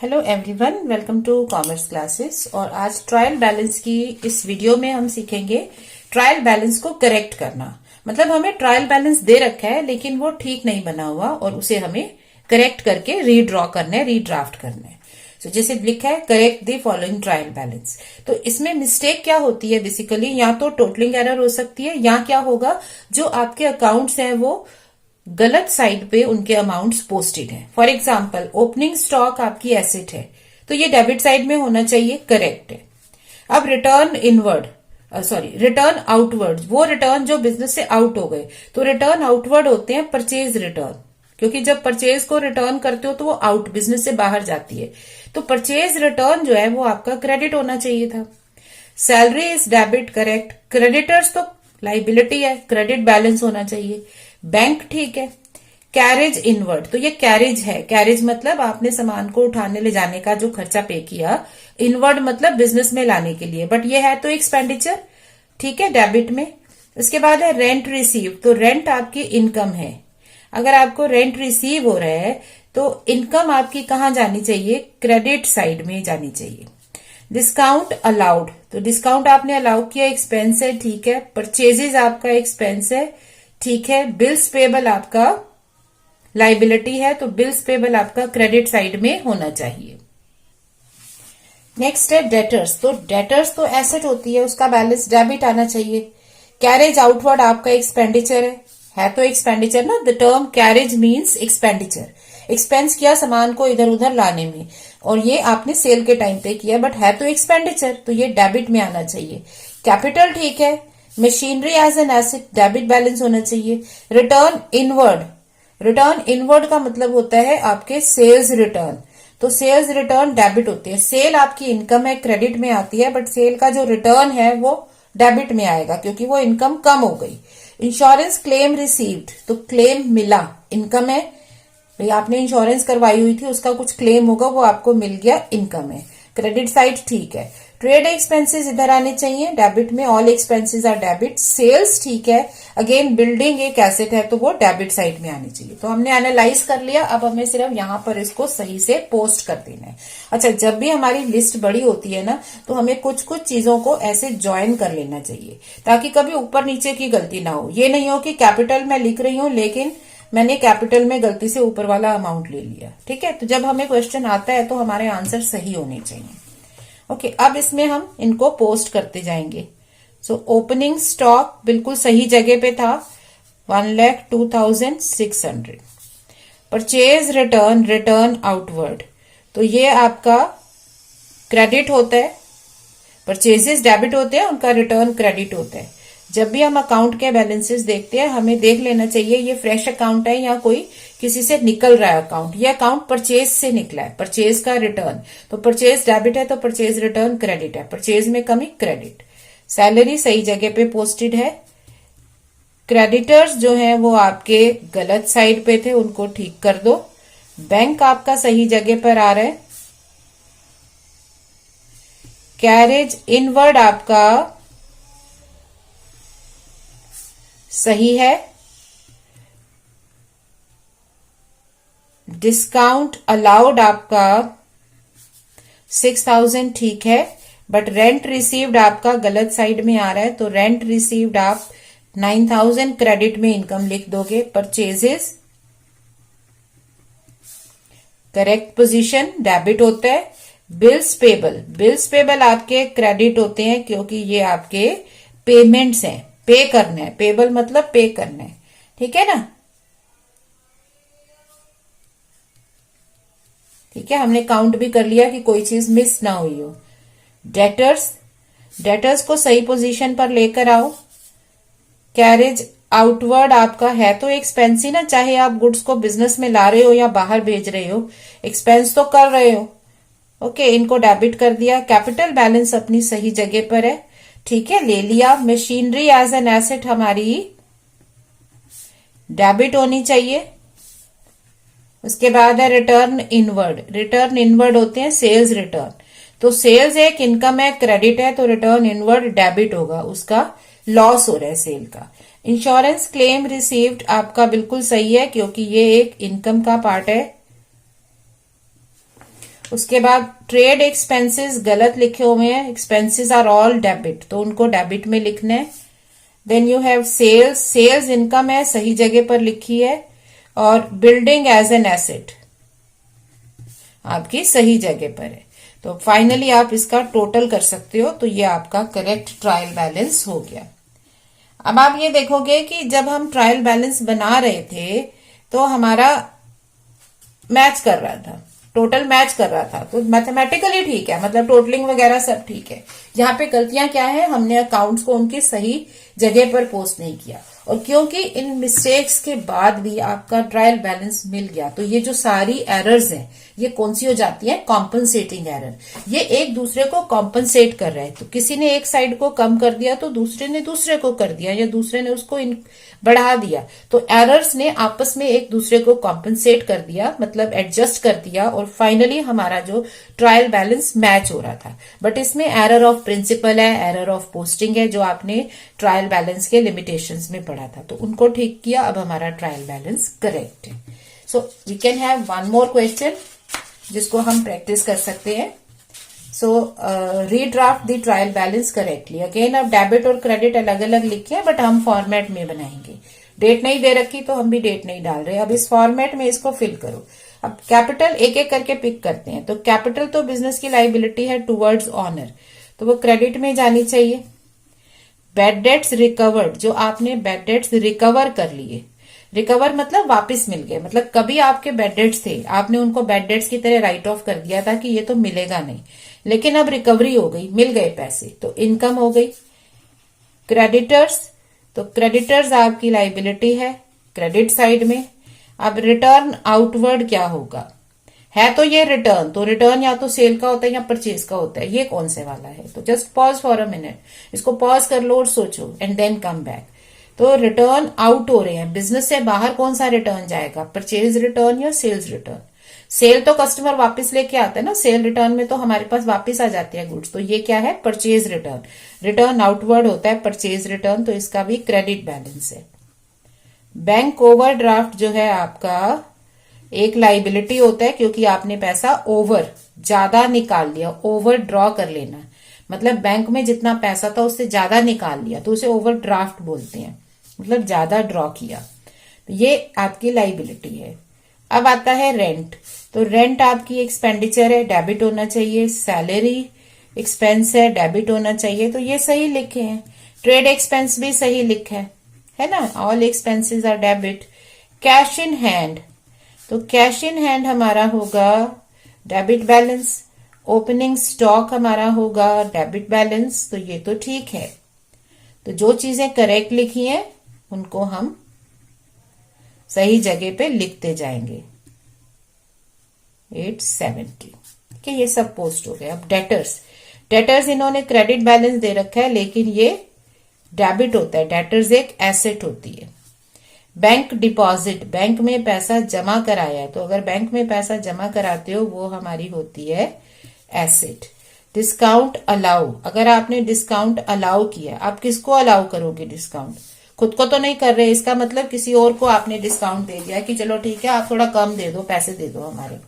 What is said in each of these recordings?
Hello everyone, welcome to commerce classes. और आज trial balance की इस वीडियो में हम सीखेंगे ट्रायल बैलेंस को करेक्ट करना। मतलब हमें ट्रायल बैलेंस दे रखा है लेकिन वो ठीक नहीं बना हुआ और उसे हमें करेक्ट करके रीड्रॉ करना है, रीड्राफ्ट करना है। तो जैसे लिखा है correct the following trial balance, तो इसमें मिस्टेक क्या होती है बेसिकली, या तो टोटलिंग एरर हो सकती है या क्या होगा, जो आपके अकाउंट्स हैं वो गलत साइड पे उनके अमाउंट्स पोस्टेड हैं। फॉर एग्जाम्पल ओपनिंग स्टॉक आपकी एसेट है तो ये डेबिट साइड में होना चाहिए, करेक्ट है। अब रिटर्न इनवर्ड रिटर्न आउटवर्ड, वो रिटर्न जो बिजनेस से आउट हो गए, तो रिटर्न आउटवर्ड होते हैं परचेज रिटर्न, क्योंकि जब परचेज को रिटर्न करते हो तो वो आउट बिजनेस से बाहर जाती है। तो परचेज रिटर्न जो है वो आपका क्रेडिट होना चाहिए था। Salary is debit, correct. Creditors तो लाइबिलिटी है, क्रेडिट बैलेंस होना चाहिए। बैंक ठीक है। कैरेज इनवर्ड, तो ये कैरेज है। कैरेज मतलब आपने सामान को उठाने ले जाने का जो खर्चा पे किया, इनवर्ड मतलब बिजनेस में लाने के लिए, बट ये है तो एक्सपेंडिचर, ठीक है, डेबिट में। इसके बाद है रेंट रिसीव, तो रेंट आपकी इनकम है। अगर आपको रेंट रिसीव हो रहा है तो इनकम आपकी कहाँ जानी चाहिए, क्रेडिट साइड में जानी चाहिए। डिस्काउंट अलाउड, तो डिस्काउंट आपने अलाउ किया, एक्सपेंस है, ठीक है। परचेजेज आपका एक्सपेंस है, ठीक है। बिल्स पेबल आपका लाइबिलिटी है, तो बिल्स पेबल आपका क्रेडिट साइड में होना चाहिए। नेक्स्ट है डेटर्स, तो डेटर्स तो एसेट होती है, उसका बैलेंस डेबिट आना चाहिए। कैरेज आउटवर्ड आपका एक्सपेंडिचर है तो एक्सपेंडिचर ना, the term carriage means expenditure, expense किया सामान को इधर उधर लाने में, और ये आपने सेल के टाइम पे किया, बट है तो एक्सपेंडिचर, तो ये डेबिट में आना चाहिए। कैपिटल ठीक है। Machinery as an asset, debit balance होना चाहिए। रिटर्न इनवर्ड, रिटर्न इनवर्ड का मतलब होता है आपके सेल्स रिटर्न, तो सेल्स रिटर्न डेबिट होते हैं। सेल आपकी इनकम है, क्रेडिट में आती है, बट सेल का जो रिटर्न है वो डेबिट में आएगा क्योंकि वो इनकम कम हो गई। इंश्योरेंस क्लेम रिसीव्ड, तो क्लेम मिला, इनकम है भाई, आपने इंश्योरेंस करवाई हुई थी, उसका कुछ क्लेम होगा, वो आपको मिल गया, इनकम है, क्रेडिट साइड ठीक है। ट्रेड एक्सपेंसेस इधर आने चाहिए डेबिट में, all expenses are debit. Sales ठीक है, अगेन बिल्डिंग एक एसेट है तो वो डेबिट साइड में आनी चाहिए। तो हमने एनालाइज कर लिया, अब हमें सिर्फ यहाँ पर इसको सही से पोस्ट कर देना है। अच्छा, जब भी हमारी लिस्ट बड़ी होती है ना, तो हमें कुछ कुछ चीजों को ऐसे ज्वाइन कर लेना चाहिए ताकि कभी ऊपर नीचे की गलती ना हो। ये नहीं हो कि कैपिटल में लिख रही हूँ लेकिन मैंने कैपिटल में गलती से ऊपर वाला अमाउंट ले लिया, ठीक है। तो जब हमें क्वेश्चन आता है तो हमारे आंसर सही होने चाहिए। ओके, अब इसमें हम इनको पोस्ट करते जाएंगे। सो ओपनिंग स्टॉक बिल्कुल सही जगह पे था, 1,02,600। परचेज रिटर्न, रिटर्न आउटवर्ड, तो ये आपका क्रेडिट होता है, परचेजेस डेबिट होते हैं, उनका रिटर्न क्रेडिट होता है। जब भी हम अकाउंट के बैलेंसेस देखते हैं हमें देख लेना चाहिए ये फ्रेश अकाउंट है या कोई किसी से निकल रहा है अकाउंट। ये अकाउंट परचेज से निकला है, परचेज का रिटर्न, तो परचेज डेबिट है तो परचेज रिटर्न क्रेडिट है, परचेज में कमी क्रेडिट। सैलरी सही जगह पे पोस्टेड है। क्रेडिटर्स जो है वो आपके गलत साइड पे थे, उनको ठीक कर दो। बैंक आपका सही जगह पर आ रहा है। कैरेज इनवर्ड आपका सही है। डिस्काउंट अलाउड आपका 6,000 ठीक है, बट रेंट रिसीव्ड आपका गलत साइड में आ रहा है, तो रेंट रिसीव्ड आप 9,000 क्रेडिट में इनकम लिख दोगे। परचेजेस करेक्ट पोजीशन, डेबिट होता है। बिल्स पेबल, बिल्स पेबल आपके क्रेडिट होते हैं क्योंकि ये आपके पेमेंट्स हैं, पे करना है, पेबल मतलब पे करना है, ठीक है ना। ठीक है, हमने काउंट भी कर लिया कि कोई चीज मिस ना हुई हो। डेटर्स, डेटर्स को सही पोजीशन पर लेकर आओ। कैरेज आउटवर्ड आपका है तो एक्सपेंस ही ना, चाहे आप गुड्स को बिजनेस में ला रहे हो या बाहर भेज रहे हो, एक्सपेंस तो कर रहे हो। ओके, इनको डेबिट कर दिया। कैपिटल बैलेंस अपनी सही जगह पर है, ठीक है, ले लिया। मशीनरी एज एन एसेट हमारी डेबिट होनी चाहिए। उसके बाद है रिटर्न इनवर्ड, रिटर्न इनवर्ड होते हैं सेल्स रिटर्न, तो सेल्स एक इनकम है, क्रेडिट है, तो रिटर्न इनवर्ड डेबिट होगा, उसका लॉस हो रहा है सेल का। इंश्योरेंस क्लेम रिसीव्ड आपका बिल्कुल सही है क्योंकि ये एक इनकम का पार्ट है। उसके बाद ट्रेड एक्सपेंसेस गलत लिखे हुए हैं, एक्सपेंसेस आर ऑल डेबिट, तो उनको डेबिट में लिखना है। Then you have sales, sales income है, सही जगह पर लिखी है। और बिल्डिंग एज एन एसेट आपकी सही जगह पर है। तो फाइनली आप इसका टोटल कर सकते हो, तो ये आपका करेक्ट ट्रायल बैलेंस हो गया। अब आप ये देखोगे कि जब हम ट्रायल बैलेंस बना रहे थे तो हमारा मैच कर रहा था, टोटल मैच कर रहा था, तो मैथमेटिकली ठीक है, मतलब टोटलिंग वगैरह सब ठीक है। यहाँ पे गलतियां क्या है, हमने अकाउंट्स को उनकी सही जगह पर पोस्ट नहीं किया, और क्योंकि इन मिस्टेक्स के बाद भी आपका ट्रायल बैलेंस मिल गया, तो ये जो सारी एरर्स हैं ये कौन सी हो जाती है, कॉम्पनसेटिंग एरर। ये एक दूसरे को कॉम्पनसेट कर रहे हैं, तो किसी ने एक साइड को कम कर दिया तो दूसरे ने दूसरे को कर दिया, या दूसरे ने उसको बढ़ा दिया, तो एरर्स ने आपस में एक दूसरे को कॉम्पनसेट कर दिया, मतलब एडजस्ट कर दिया, और फाइनली हमारा जो ट्रायल बैलेंस मैच हो रहा था। बट इसमें एरर ऑफ प्रिंसिपल है, एरर ऑफ पोस्टिंग है, जो आपने ट्रायल बैलेंस के लिमिटेशंस में पढ़ा था, तो उनको ठीक किया। अब हमारा ट्रायल बैलेंस करेक्ट है। So we can have one more question जिसको हम प्रैक्टिस कर सकते हैं। So redraft the trial balance correctly. Again अब डेबिट और क्रेडिट अलग अलग लिखे हैं, बट हम फॉर्मेट में बनाएंगे। डेट नहीं दे रखी तो हम भी डेट नहीं डाल रहे, अब इस फॉर्मेट में इसको फिल करो। अब कैपिटल एक एक करके पिक करते हैं, तो कैपिटल तो बिजनेस की लाइबिलिटी है टुवर्ड्स ऑनर, तो वो क्रेडिट में जानी चाहिए। बैड डेट्स रिकवर्ड, जो आपने बैड डेट्स रिकवर कर लिए, रिकवर मतलब वापस मिल गए, मतलब कभी आपके बैड डेट्स थे, आपने उनको बैड डेट्स की तरह राइट ऑफ कर दिया था कि ये तो मिलेगा नहीं, लेकिन अब रिकवरी हो गई, मिल गए पैसे, तो इनकम हो गई। क्रेडिटर्स, तो क्रेडिटर्स आपकी लाइबिलिटी है क्रेडिट साइड में। अब रिटर्न आउटवर्ड क्या होगा, है तो ये रिटर्न, तो रिटर्न या तो सेल का होता है या परचेज का होता है, ये कौन से वाला है, तो just pause for a minute, इसको पॉज कर लो और सोचो एंड देन कम बैक। तो रिटर्न आउट हो रहे हैं, बिजनेस से बाहर कौन सा रिटर्न जाएगा, परचेज रिटर्न या सेल्स रिटर्न। सेल तो कस्टमर वापस लेके आता है ना, सेल रिटर्न में तो हमारे पास वापस आ जाती है गुड्स, तो ये क्या है, परचेज रिटर्न। रिटर्न आउटवर्ड होता है परचेज रिटर्न, तो इसका भी क्रेडिट बैलेंस है। बैंक ओवरड्राफ्ट जो है आपका एक लाइबिलिटी होता है, क्योंकि आपने पैसा ओवर ज्यादा निकाल लिया, ओवर ड्रॉ कर लेना, मतलब बैंक में जितना पैसा था उससे ज्यादा निकाल लिया, तो उसे ओवरड्राफ्ट बोलते हैं, मतलब ज्यादा ड्रॉ किया, तो ये आपकी लाइबिलिटी है। अब आता है रेंट, तो रेंट आपकी एक्सपेंडिचर है, डेबिट होना चाहिए। सैलरी एक्सपेंस है, डेबिट होना चाहिए, तो ये सही लिखे हैं। ट्रेड एक्सपेंस भी सही लिखा है ना, all expenses are debit. Cash in hand, तो कैश इन हैंड हमारा होगा डेबिट बैलेंस। ओपनिंग स्टॉक हमारा होगा डेबिट बैलेंस, तो ये तो ठीक है। तो जो चीजें करेक्ट लिखी हैं उनको हम सही जगह पे लिखते जाएंगे। 870, ठीक है, ये सब पोस्ट हो गए। अब डेटर्स, डेटर्स इन्होंने क्रेडिट बैलेंस दे रखा है, लेकिन ये डेबिट होता है, डेटर्स एक एसेट होती है। बैंक डिपॉजिट, बैंक में पैसा जमा कराया है, तो अगर बैंक में पैसा जमा कराते हो वो हमारी होती है एसेट। डिस्काउंट अलाउ, अगर आपने डिस्काउंट अलाउ किया, आप किसको अलाउ करोगे डिस्काउंट, खुद को तो नहीं कर रहे, इसका मतलब किसी और को आपने डिस्काउंट दे दिया कि चलो ठीक है आप थोड़ा कम दे दो, पैसे दे दो हमारे,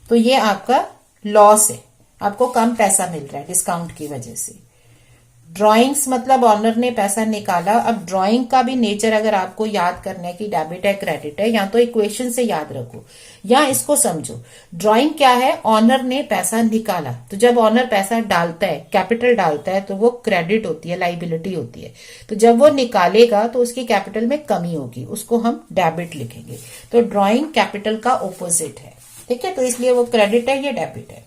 तो ये आपका लॉस है, आपको कम पैसा मिल रहा है डिस्काउंट की वजह से। ड्राइंग्स मतलब ऑनर ने पैसा निकाला। अब ड्राइंग का भी नेचर अगर आपको याद करना है कि डेबिट है क्रेडिट है, या तो इक्वेशन से याद रखो या इसको समझो। ड्राइंग क्या है, ऑनर ने पैसा निकाला, तो जब ऑनर पैसा डालता है, कैपिटल डालता है, तो वो क्रेडिट होती है, लाइबिलिटी होती है। तो जब वो निकालेगा तो उसकी कैपिटल में कमी होगी, उसको हम डेबिट लिखेंगे। तो ड्राइंग कैपिटल का ऑपोजिट है, ठीक है, तो इसलिए वो क्रेडिट है, ये डेबिट है।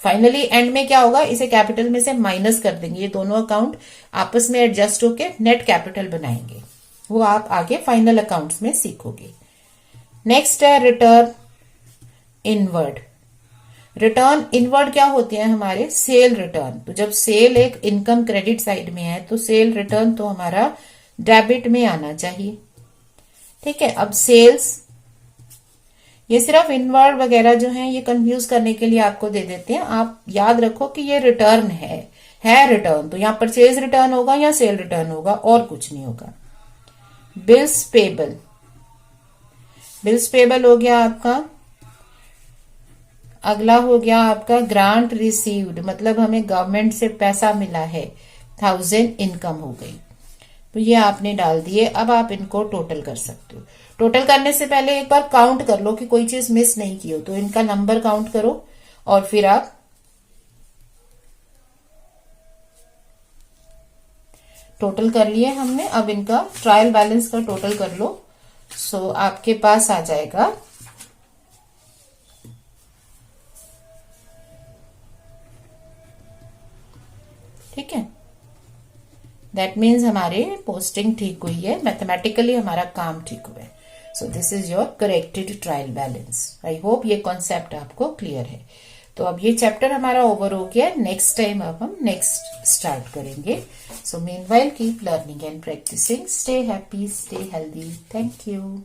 फाइनली एंड में क्या होगा, इसे कैपिटल में से माइनस कर देंगे, ये दोनों अकाउंट आपस में एडजस्ट होके नेट कैपिटल बनाएंगे, वो आप आगे फाइनल अकाउंट्स में सीखोगे। नेक्स्ट है रिटर्न इनवर्ड। रिटर्न इनवर्ड क्या होती है हमारे, सेल रिटर्न। तो जब सेल एक इनकम क्रेडिट साइड में है तो सेल रिटर्न तो हमारा डेबिट में आना चाहिए, ठीक है। अब सेल्स, ये सिर्फ इनवर्ड वगैरह जो है ये कंफ्यूज करने के लिए आपको दे देते हैं, आप याद रखो कि ये रिटर्न है रिटर्न, तो यहां परचेज रिटर्न होगा या सेल रिटर्न होगा, और कुछ नहीं होगा। बिल्स पेबल, बिल्स पेबल हो गया आपका अगला हो गया आपका ग्रांट रिसीव्ड, मतलब हमें गवर्नमेंट से पैसा मिला है, 1000 इनकम हो गई। तो ये आपने डाल दिए। अब आप इनको टोटल कर सकते हो। टोटल करने से पहले एक बार काउंट कर लो कि कोई चीज मिस नहीं की हो, तो इनका नंबर काउंट करो और फिर आप टोटल कर लिए हमने। अब इनका ट्रायल बैलेंस का टोटल कर लो। सो आपके पास आ जाएगा ठीक है। दैट मीन्स हमारे पोस्टिंग ठीक हुई है, मैथमेटिकली हमारा काम ठीक हुआ है। So this is your corrected trial balance. I hope ये कॉन्सेप्ट आपको क्लियर है। तो अब ये चैप्टर हमारा ओवर हो गया। नेक्स्ट टाइम अब हम नेक्स्ट स्टार्ट करेंगे। So meanwhile keep learning and practising. Stay happy, stay healthy. Thank you.